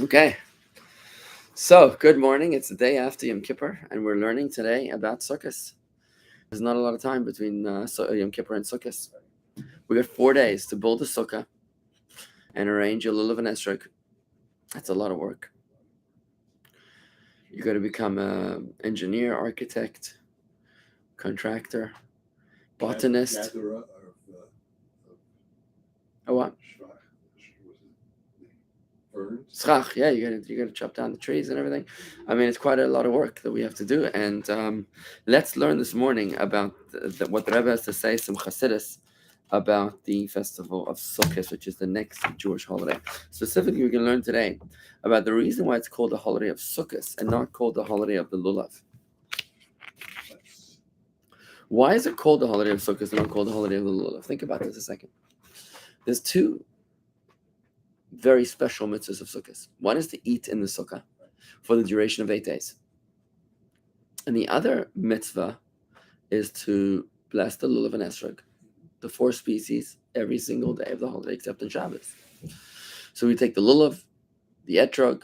Okay, so good morning. It's the day after Yom Kippur, and we're learning today about Circus. There's not a lot of time between Yom Kippur and Sukkos. We got 4 days to build a sukkah and arrange a lulav and esrog. That's a lot of work. You got to become an engineer, architect, contractor, botanist. Oh, what? Schach, yeah, you gotta chop down the trees and everything. I mean, it's quite a lot of work that we have to do. And let's learn this morning about what the Rabbi has to say, some Chassidus, about the festival of Sukkot, which is the next Jewish holiday. Specifically, we can learn today about the reason why it's called the holiday of Sukkot and not called the holiday of the Lulav. Why is it called the holiday of Sukkot and not called the holiday of the Lulav? Think about this a second. There's two very special mitzvahs of Sukkot. One is to eat in the sukkah for the duration of 8 days. And the other mitzvah is to bless the lulav and esrog, the 4 species, every single day of the holiday except on Shabbos. So we take the lulav, the etrog,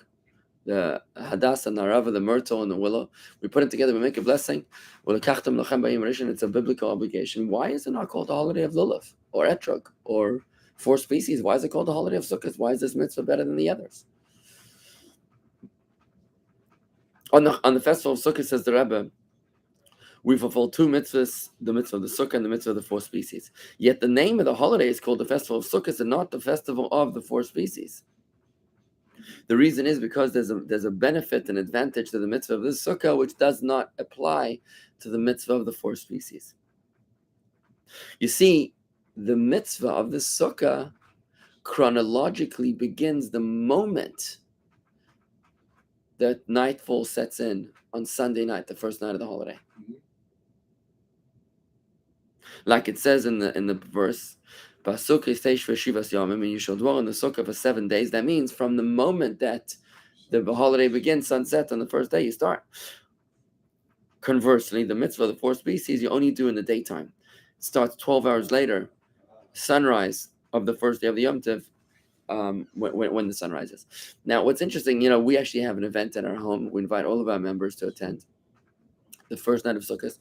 the hadassah, the narava, the myrtle, and the willow. We put it together, we make a blessing. It's a biblical obligation. Why is it not called the holiday of lulav or etrog or 4 species? Why is it called the holiday of Sukkot? Why is this mitzvah better than the others? On the festival of Sukkot, says the Rabbi, we fulfill 2 mitzvahs, the mitzvah of the Sukkah and the mitzvah of the 4 species. Yet the name of the holiday is called the festival of Sukkot and not the festival of the 4 species. The reason is because there's a benefit and advantage to the mitzvah of this Sukkah which does not apply to the mitzvah of the 4 species. You see, the mitzvah of the Sukkah chronologically begins the moment that nightfall sets in on Sunday night, the first night of the holiday. Like it says in the verse, and you shall dwell in the sukkah for 7 days. That means from the moment that the holiday begins, sunset on the first day, you start. Conversely, the mitzvah of the 4 species you only do in the daytime. It starts 12 hours later, sunrise of the first day of the Yom Tov, when the sun rises. Now, what's interesting, we actually have an event at our home. We invite all of our members to attend the first night of Sukkot.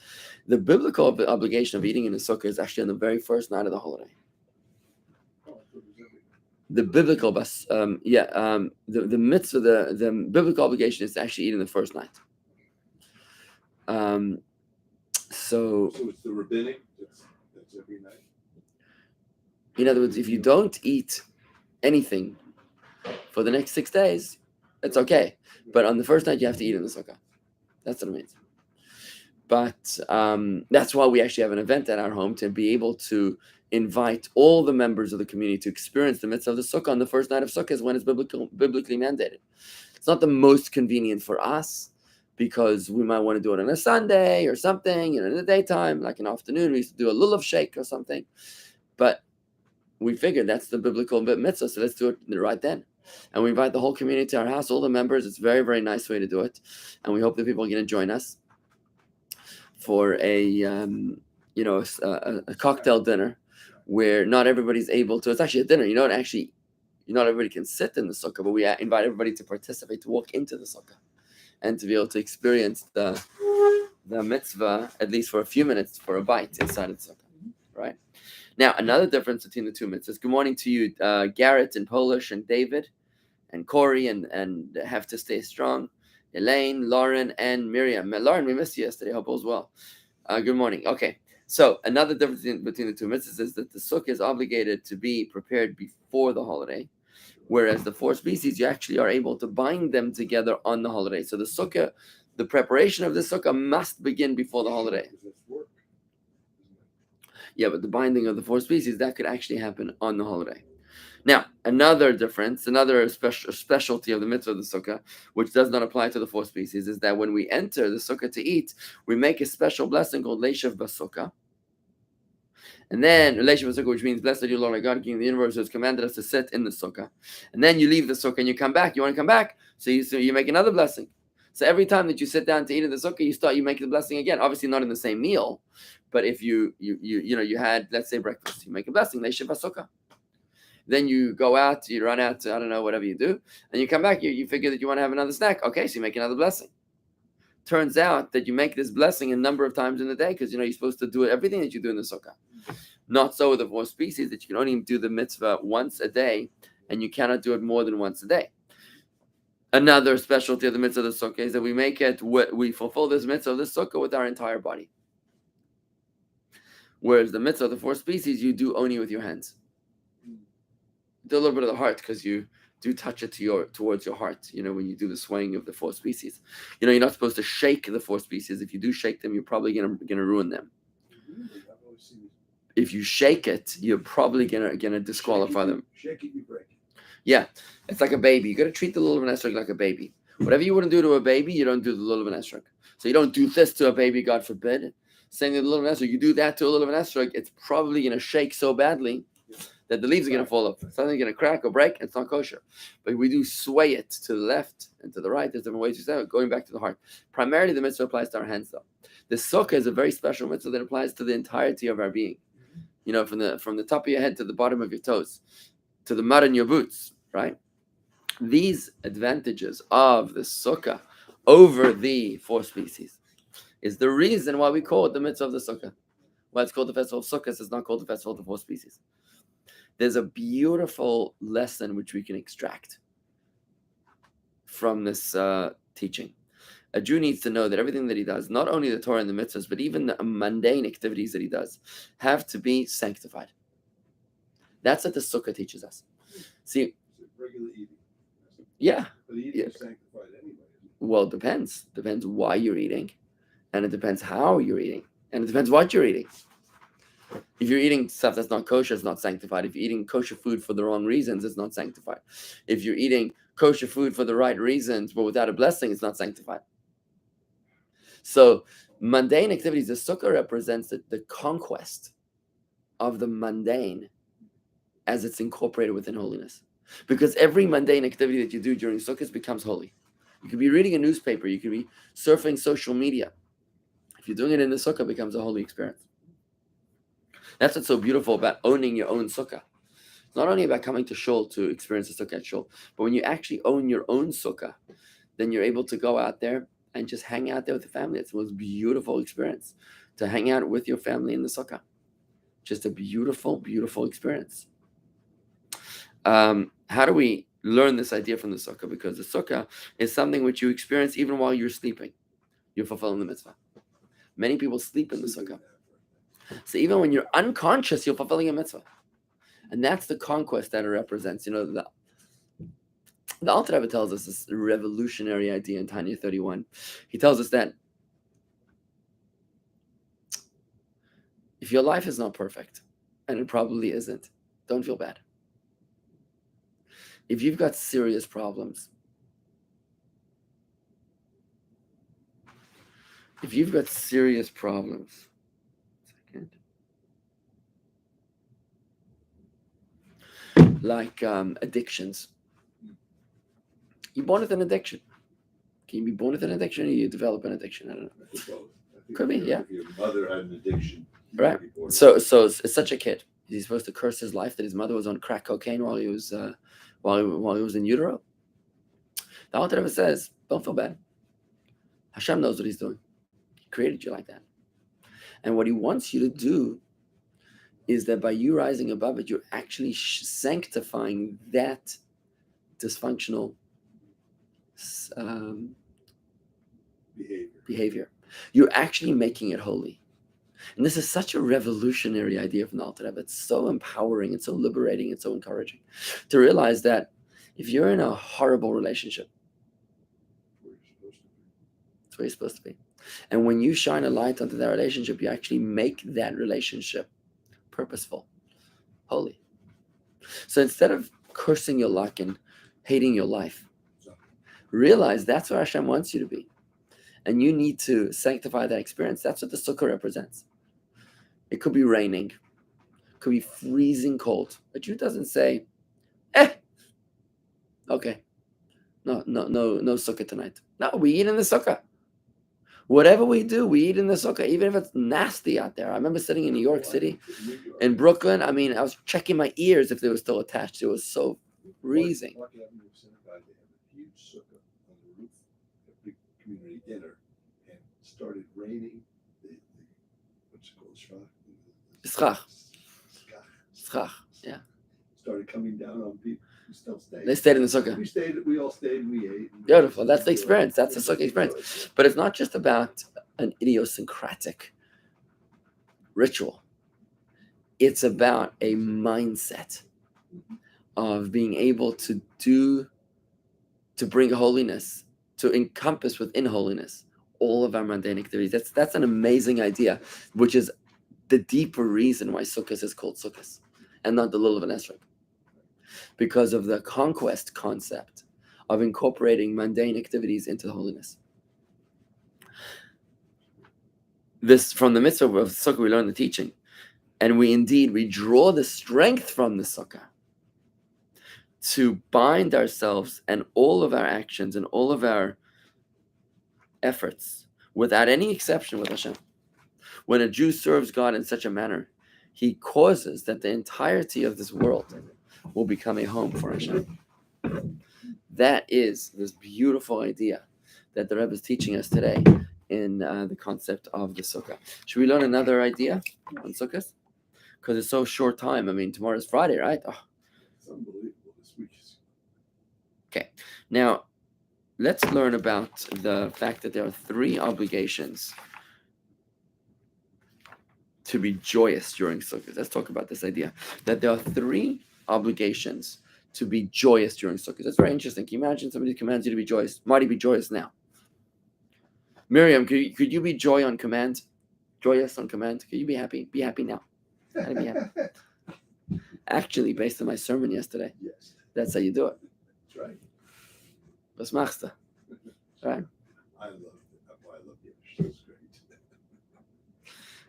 The biblical obligation of eating in the Sukkah is actually on the very first night of the holiday. The biblical, the mitzvah, the biblical obligation is to actually eat in the first night. So it's the rabbinic. That's every night. In other words, if you don't eat anything for the next 6 days, it's okay. But on the first night, you have to eat in the Sukkah. That's what it means. But that's why we actually have an event at our home to be able to invite all the members of the community to experience the mitzvah of the Sukkah on the first night of Sukkah when it's biblically mandated. It's not the most convenient for us because we might want to do it on a Sunday or something, in the daytime, like in the afternoon, we used to do a lulav shake or something. But we figured that's the biblical mitzvah, so let's do it right then. And we invite the whole community to our house, all the members. It's a very, very nice way to do it. And we hope that people are going to join us for a cocktail dinner where not everybody's able to. It's actually a dinner. Not everybody can sit in the sukkah, but we invite everybody to participate, to walk into the sukkah, and to be able to experience the mitzvah, at least for a few minutes, for a bite inside of the sukkah, right? Now, another difference between the 2 mitzvahs. Good morning to you, Garrett in Polish, and David, and Corey, and have to stay strong. Elaine, Lauren, and Miriam. Lauren, we missed you yesterday. Hope all's well. Good morning. Okay, so another difference between the 2 mitzvahs is that the sukkah is obligated to be prepared before the holiday, whereas the 4 species, you actually are able to bind them together on the holiday. So the sukkah, the preparation of the sukkah must begin before the holiday. Yeah, but the binding of the 4 species, that could actually happen on the holiday. Now, another difference, another specialty of the mitzvah of the sukkah, which does not apply to the 4 species, is that when we enter the sukkah to eat, we make a special blessing called Leishav Basukkah. And then, Leishav Basukkah, which means, blessed are you, Lord our God, King of the universe, who has commanded us to sit in the sukkah. And then you leave the sukkah and you come back. You want to come back? So you make another blessing. So every time that you sit down to eat in the sukkah, you make the blessing again. Obviously not in the same meal, but if you had, let's say, breakfast, you make a blessing, Leishav Basukkah. Then you go out, you run out to, I don't know, whatever you do, and you come back, you figure that you want to have another snack. Okay, so you make another blessing. Turns out that you make this blessing a number of times in the day because, you're supposed to do everything that you do in the Sukkah. Not so with the 4 species, that you can only do the mitzvah once a day, and you cannot do it more than once a day. Another specialty of the mitzvah of the Sukkah is that we fulfill this mitzvah of the Sukkah with our entire body. Whereas the mitzvah of the 4 species, you do only with your hands. Do a little bit of the heart because you do touch it towards your heart, when you do the swaying of the 4 species. You're not supposed to shake the 4 species. If you do shake them, you're probably gonna ruin them. If you shake it, you're probably gonna disqualify them. Shake it, you break it. Yeah, it's like a baby. You got to treat the lulav and esrog like a baby. Whatever you wouldn't do to a baby, you don't do the lulav and esrog. So you don't do this to a baby, God forbid. Saying the lulav and esrog, you do that to a lulav and esrog, it's probably going to shake so badly that the leaves are going to fall off. It's either going to crack or break. It's not kosher. But we do sway it to the left and to the right. There's different ways to say it, going back to the heart. Primarily, the mitzvah applies to our hands, though. The sukkah is a very special mitzvah that applies to the entirety of our being. From the top of your head to the bottom of your toes, to the mud in your boots, right? These advantages of the sukkah over the 4 species is the reason why we call it the mitzvah of the sukkah. Why it's called the festival of Sukkos is not called the festival of the 4 species. There's a beautiful lesson which we can extract from this teaching. A Jew needs to know that everything that he does, not only the Torah and the mitzvahs, but even the mundane activities that he does, have to be sanctified. That's what the sukkah teaches us. See, regular eating. Yeah. But eating is sanctified anyway. Well, it depends. Depends why you're eating, and it depends how you're eating, and it depends what you're eating. If you're eating stuff that's not kosher, it's not sanctified. If you're eating kosher food for the wrong reasons, it's not sanctified. If you're eating kosher food for the right reasons, but without a blessing, it's not sanctified. So mundane activities, the sukkah represents the conquest of the mundane as it's incorporated within holiness. Because every mundane activity that you do during Sukkot becomes holy. You could be reading a newspaper, you could be surfing social media. If you're doing it in the Sukkah, it becomes a holy experience. That's what's so beautiful about owning your own Sukkah. It's not only about coming to Shul to experience the Sukkah at Shul, but when you actually own your own Sukkah, then you're able to go out there and just hang out there with the family. It's the most beautiful experience to hang out with your family in the Sukkah. Just a beautiful, beautiful experience. How do we learn this idea from the Sukkah? Because the Sukkah is something which you experience even while you're sleeping. You're fulfilling the mitzvah. Many people sleep in the Sukkah. So even when you're unconscious, you're fulfilling a mitzvah. And that's the conquest that it represents. The Alter Rebbe tells us this revolutionary idea in Tanya 31. He tells us that if your life is not perfect, and it probably isn't, don't feel bad. If you've got serious problems, like addictions, you're born with an addiction. Can you be born with an addiction or you develop an addiction? I don't know. Could be, yeah. If your mother had an addiction. Right. So it's such a kid. He's supposed to curse his life that his mother was on crack cocaine while he was in utero. The Alter Rebbe says, don't feel bad. Hashem knows what he's doing. He created you like that. And what he wants you to do is that by you rising above it, you're actually sanctifying that dysfunctional behavior. You're actually making it holy. And this is such a revolutionary idea from the Alter Rebbe. It's so empowering, it's so liberating, it's so encouraging to realize that if you're in a horrible relationship, it's where you're supposed to be. And when you shine a light onto that relationship, you actually make that relationship purposeful, holy. So instead of cursing your luck and hating your life, realize that's where Hashem wants you to be. And you need to sanctify that experience. That's what the Sukkah represents. It could be raining. It could be freezing cold. A Jew doesn't say, okay, no Sukkah tonight. No, we eat in the Sukkah. Whatever we do, we eat in the sukkah, even if it's nasty out there. I remember sitting in New York City, in Brooklyn. I mean, I was checking my ears if they were still attached. It was so freezing. Park Avenue Synagogue, they have a huge sukkah on the roof, a big community dinner, and it started raining. What's it called? Schach. Schach. Yeah. Started coming down on people who still stayed. They stayed in the sukkah. We all stayed and we ate. Beautiful. That's the experience. That's the sukkah experience. But it's not just about an idiosyncratic ritual. It's about a mindset of being able to bring holiness, to encompass within holiness all of our mundane activities. That's an amazing idea, which is the deeper reason why Sukkos is called Sukkos and not the Lulav and Esrog. Because of the conquest concept of incorporating mundane activities into holiness. This, from the mitzvah of Sukkah, we learn the teaching. And we draw the strength from the Sukkah to bind ourselves and all of our actions and all of our efforts, without any exception, with Hashem. When a Jew serves God in such a manner, he causes that the entirety of this world will become a home for Hashem. That is this beautiful idea that the Rebbe is teaching us today in the concept of the Sukkah. Should we learn another idea on Sukkot? Because it's so short time. I mean, tomorrow's Friday, right? Oh. It's unbelievable this week. Okay. Now, let's learn about the fact that there are 3 obligations to be joyous during Sukkot. Let's talk about this idea that there are 3 obligations to be joyous during Sukkot. That's very interesting. Can you imagine somebody commands you to be joyous? Might he be joyous now? Miriam, could you be joy on command? Joyous on command? Could you be happy? Be happy now. How to be happy? Actually, based on my sermon yesterday, Yes, that's how you do it. that's right. Was machst du? Right? I love it. I love Yiddish. It's great.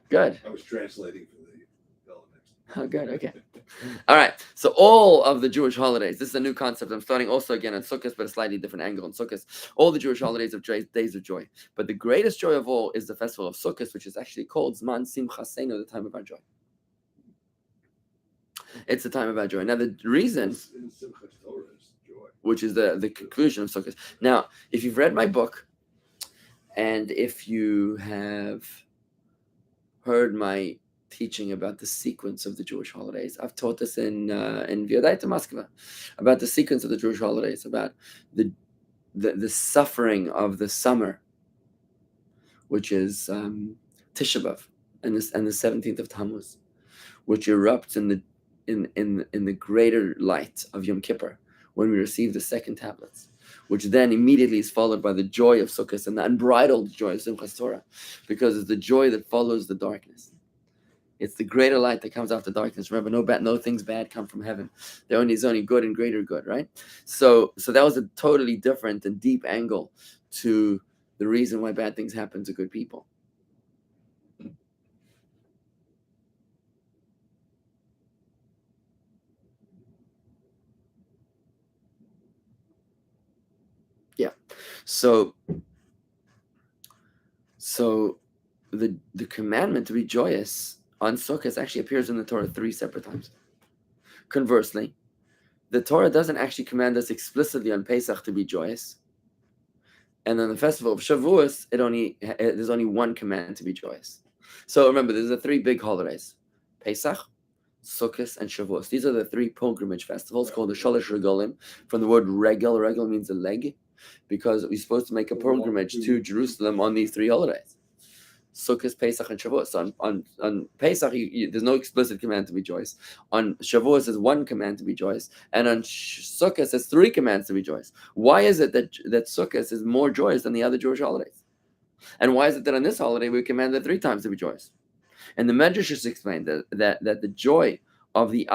Good. I was translating for the elements. Oh, good. Okay. All right. So all of the Jewish holidays. This is a new concept. I'm starting also again on Sukkot, but a slightly different angle on Sukkot. All the Jewish holidays of days of joy. But the greatest joy of all is the festival of Sukkot, which is actually called Zman Simchasenu, the time of our joy. It's the time of our joy. Now the reason, In Simchat Torah is joy. which is the conclusion of Sukkot. Now, if you've read my book, and if you have heard my teaching about the sequence of the Jewish holidays, I've taught this in V'yodaita Moskva about the sequence of the Jewish holidays, about the suffering of the summer, which is Tisha B'av, and the 17th of Tammuz, which erupts in the greater light of Yom Kippur, when we receive the second tablets, which then immediately is followed by the joy of Sukkot and the unbridled joy of Simchas Torah, because it's the joy that follows the darkness. It's the greater light that comes after darkness. Remember, no things bad come from heaven. There is only good and greater good, right? So that was a totally different and deep angle to the reason why bad things happen to good people. Yeah. So the commandment to be joyous on Sukkot actually appears in the Torah 3 separate times. Conversely, the Torah doesn't actually command us explicitly on Pesach to be joyous. And on the festival of Shavuos, there's only one command to be joyous. So remember, there's the 3 big holidays: Pesach, Sukkot, and Shavuos. These are the 3 pilgrimage festivals called the Shalosh Regalim. From the word regel, regel means a leg, because we're supposed to make a pilgrimage to Jerusalem on these 3 holidays: Sukkot, Pesach, and Shavuos. So on Pesach, there's no explicit command to be joyous. On Shavuos, there's 1 command to be joyous. And on Sukkot, there's 3 commands to be joyous. Why is it that Sukkot is more joyous than the other Jewish holidays? And why is it that on this holiday, we're commanded 3 times to be joyous? And the Medrash just explained that the joy of the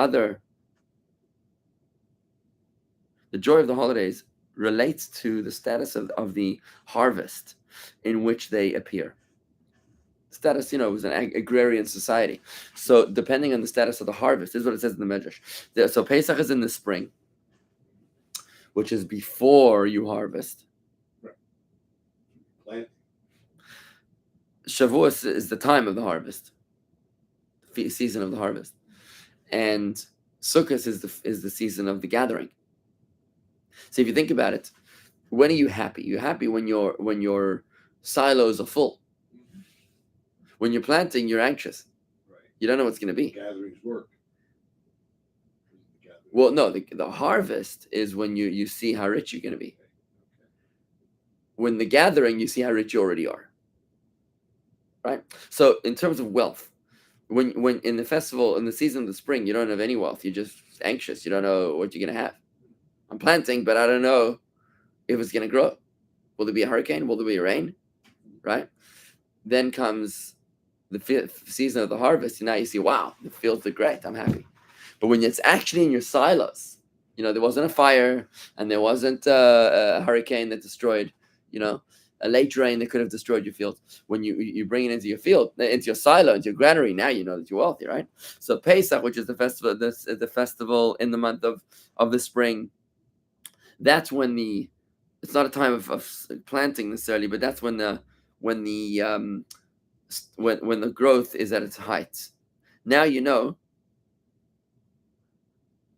holidays relates to the status of the harvest in which they appear. Status, it was an agrarian society. So depending on the status of the harvest, this is what it says in the Medrash. So Pesach is in the spring, which is before you harvest. Plant. Shavuos is the time of the harvest, season of the harvest, and Sukkot is the season of the gathering. So if you think about it, when are you happy? You're happy when your silos are full. When you're planting, you're anxious. Right. You don't know what's going to be. Gatherings work. Well, no, the harvest is when you see how rich you're going to be. When the gathering, you see how rich you already are. Right? So in terms of wealth, when in the festival, in the season of the spring, you don't have any wealth. You're just anxious. You don't know what you're going to have. I'm planting, but I don't know if it's going to grow. Will there be a hurricane? Will there be a rain? Right? Then comes the season of the harvest, and now you see, wow, the fields look great. I'm happy. But when it's actually in your silos, there wasn't a fire, and there wasn't a hurricane that destroyed, a late rain that could have destroyed your field. When you bring it into your field, into your silo, into your granary, now you know that you're wealthy, right? So Pesach, which is the festival, the festival in the month of the spring, that's when it's not a time of planting necessarily, but that's when the growth is at its height. Now you know.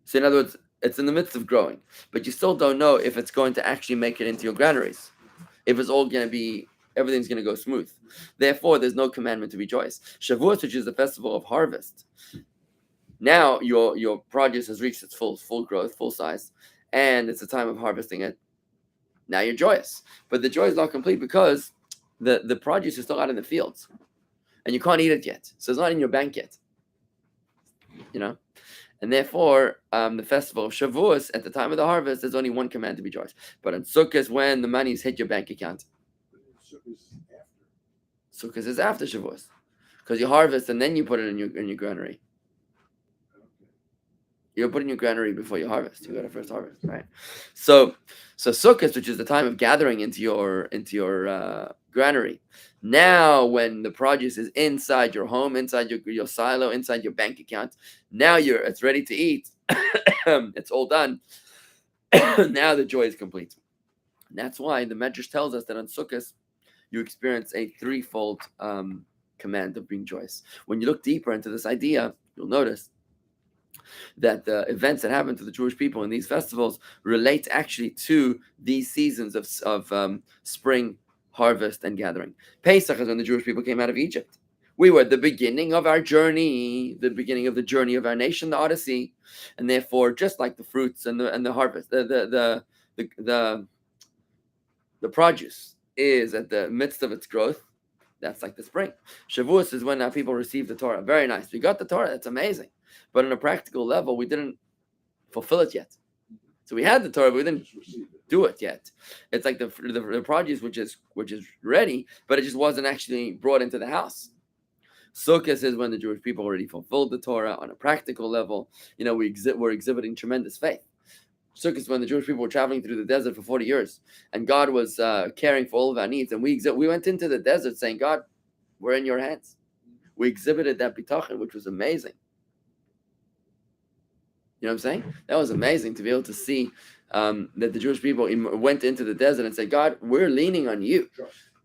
So in other words, it's in the midst of growing, but you still don't know if it's going to actually make it into your granaries. If it's all going to be, everything's going to go smooth. Therefore, there's no commandment to be joyous. Shavuot, which is the festival of harvest. Now your produce has reached its full growth, full size, and it's a time of harvesting it. Now you're joyous, but the joy is not complete because the produce is still out in the fields, and you can't eat it yet. So it's not in your bank yet. And therefore, the festival of Shavuos, at the time of the harvest, there's only one command to be joyous. But on Sukkot, when the money's hit your bank account. Sukkot is after Shavuos, because you harvest and then you put it in your granary. You put it in your granary before you harvest. You got to first harvest, right? So Sukkot, which is the time of gathering into your granary. Now, when the produce is inside your home, inside your silo, inside your bank account, now it's ready to eat. It's all done. Now the joy is complete. And that's why the Medrash tells us that on Sukkot, you experience a threefold command of being joyous. When you look deeper into this idea, you'll notice that the events that happen to the Jewish people in these festivals relate actually to these seasons of spring, harvest, and gathering. Pesach is when the Jewish people came out of Egypt. We were at the beginning of our journey, the beginning of the journey of our nation, the Odyssey, and therefore, just like the fruits and the harvest, the produce is at the midst of its growth. That's like the spring. Shavuos is when our people receive the Torah. Very nice. We got the Torah. That's amazing. But on a practical level, we didn't fulfill it yet. So we had the Torah, but we didn't do it yet. It's like the produce which is ready, but it just wasn't actually brought into the house. Sukkot is when the Jewish people already fulfilled the Torah on a practical level. We're exhibiting tremendous faith. Circus is when the Jewish people were traveling through the desert for 40 years, and God was caring for all of our needs. And we went into the desert saying, God, we're in your hands. We exhibited that bitachon, which was amazing. You know what I'm saying? That was amazing to be able to see that the Jewish people went into the desert and said, God, we're leaning on you.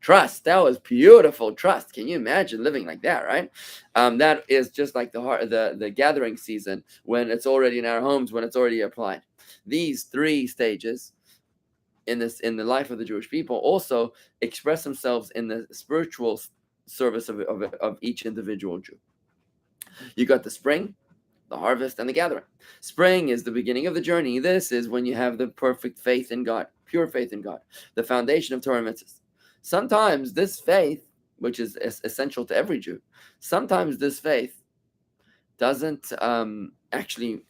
Trust. That was beautiful. Trust. Can you imagine living like that, right? That is just like the gathering season, when it's already in our homes, when it's already applied. These three stages in the life of the Jewish people also express themselves in the spiritual service of each individual Jew. You got the spring, the harvest, and the gathering. Spring is the beginning of the journey. This is when you have the perfect faith in God, pure faith in God, the foundation of Torah and Mitzvahs. Sometimes this faith, which is essential to every Jew, sometimes this faith doesn't actually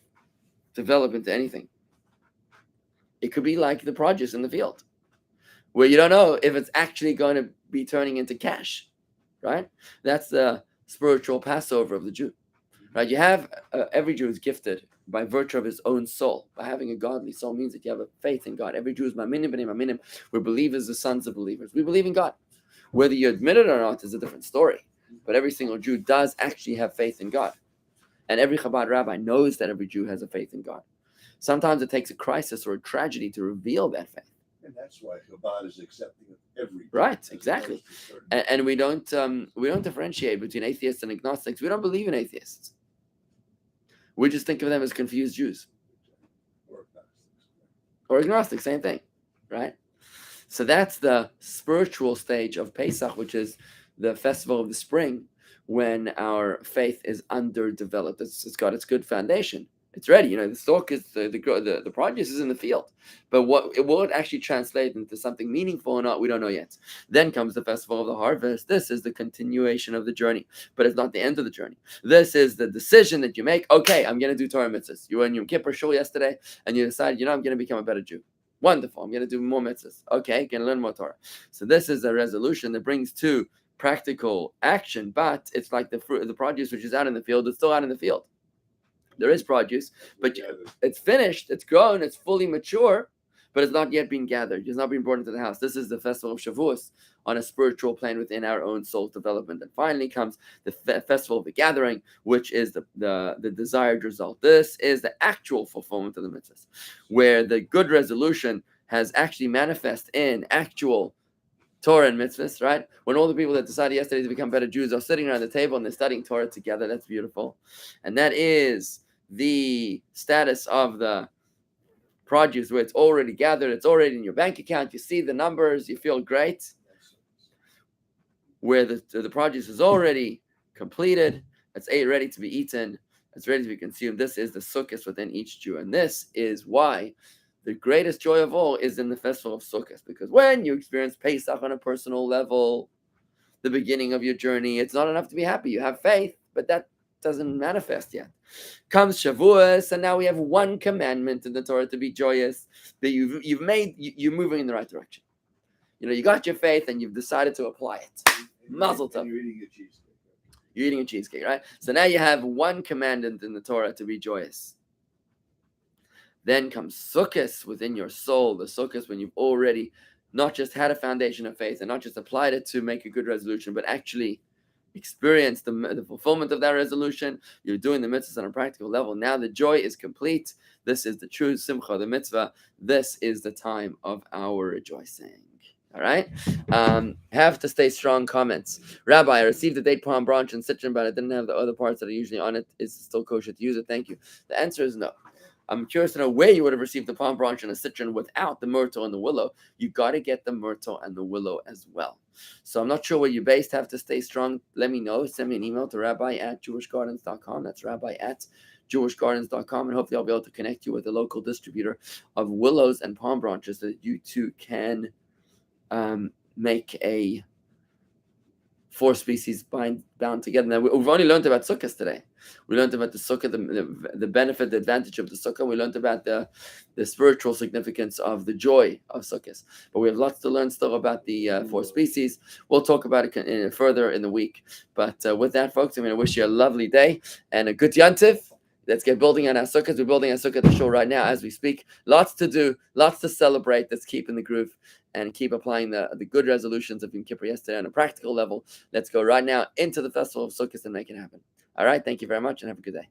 develop into anything. It could be like the produce in the field, where you don't know if it's actually going to be turning into cash, right? That's the spiritual Passover of the Jew, right? You have every Jew is gifted by virtue of his own soul. By having a godly soul means that you have a faith in God. Every Jew is ma'aminim b'nei ma'aminim. We're believers, the sons of believers. We believe in God. Whether you admit it or not is a different story. But every single Jew does actually have faith in God. And every Chabad rabbi knows that every Jew has a faith in God. Sometimes it takes a crisis or a tragedy to reveal that faith. And that's why Chabad is accepting of every day, Right, as exactly. opposed to certain- And we don't differentiate between atheists and agnostics. We don't believe in atheists. We just think of them as confused Jews. or agnostics. Or agnostic, same thing, right? So that's the spiritual stage of Pesach, which is the festival of the spring, when our faith is underdeveloped. It's got its good foundation. It's ready. The stalk is the produce is in the field, but will it actually translate into something meaningful or not? We don't know yet. Then comes the festival of the harvest. This is the continuation of the journey, but it's not the end of the journey. This is the decision that you make. Okay, I'm going to do Torah mitzvahs. You were in Yom Kippur shul yesterday, and you decided, I'm going to become a better Jew. Wonderful. I'm going to do more mitzvahs. Okay, going to learn more Torah. So this is a resolution that brings to practical action, but it's like the fruit, the produce which is out in the field. It's still out in the field. There is produce, but it's finished, it's grown, it's fully mature, but it's not yet been gathered. It's not been brought into the house. This is the festival of Shavuos on a spiritual plane within our own soul development. And finally comes the festival of the gathering, which is the desired result. This is the actual fulfillment of the mitzvahs, where the good resolution has actually manifest in actual Torah and mitzvahs, right? When all the people that decided yesterday to become better Jews are sitting around the table and they're studying Torah together, that's beautiful. And that is the status of the produce where it's already gathered, it's already in your bank account, you see the numbers, you feel great. Where the produce is already completed, it's ready to be eaten, it's ready to be consumed. This is the Sukkos within each Jew. And this is why the greatest joy of all is in the festival of Sukkot, because when you experience Pesach on a personal level, the beginning of your journey, it's not enough to be happy. You have faith, but that doesn't manifest yet. Comes Shavuos, and now we have one commandment in the Torah to be joyous. That you're moving in the right direction. You got your faith, and you've decided to apply it. Mazel tov. You're eating a cheesecake. You're eating a cheesecake, right? So now you have one commandment in the Torah to be joyous. Then comes Sukkos within your soul. The Sukkos when you've already not just had a foundation of faith and not just applied it to make a good resolution, but actually experienced the fulfillment of that resolution. You're doing the mitzvahs on a practical level. Now the joy is complete. This is the true simcha, the mitzvah. This is the time of our rejoicing. All right. Have to stay strong comments. Rabbi, I received the date palm branch and citron, but I didn't have the other parts that are usually on it. Is it still kosher to use it? Thank you. The answer is no. I'm curious to know where you would have received the palm branch and a citron without the myrtle and the willow. You got to get the myrtle and the willow as well. So I'm not sure where you're based. Have to stay strong. Let me know. Send me an email to rabbi@jewishgardens.com. That's rabbi@jewishgardens.com. And hopefully I'll be able to connect you with a local distributor of willows and palm branches so that you too can make a 4 species bound together. Now, we've only learned about Sukkos today. We learned about the Sukkah, the benefit, the advantage of the Sukkah. We learned about the spiritual significance of the joy of Sukkos. But we have lots to learn still about the 4 species. We'll talk about it further in the week. But with that, folks, I'm going to wish you a lovely day and a good Yantiv. Let's get building on our Sukkahs. We're building our Sukkah at the show right now as we speak. Lots to do, lots to celebrate. Let's keep in the groove and keep applying the good resolutions of Yom Kippur yesterday on a practical level. Let's go right now into the festival of Sukkot and make it happen. All right. Thank you very much and have a good day.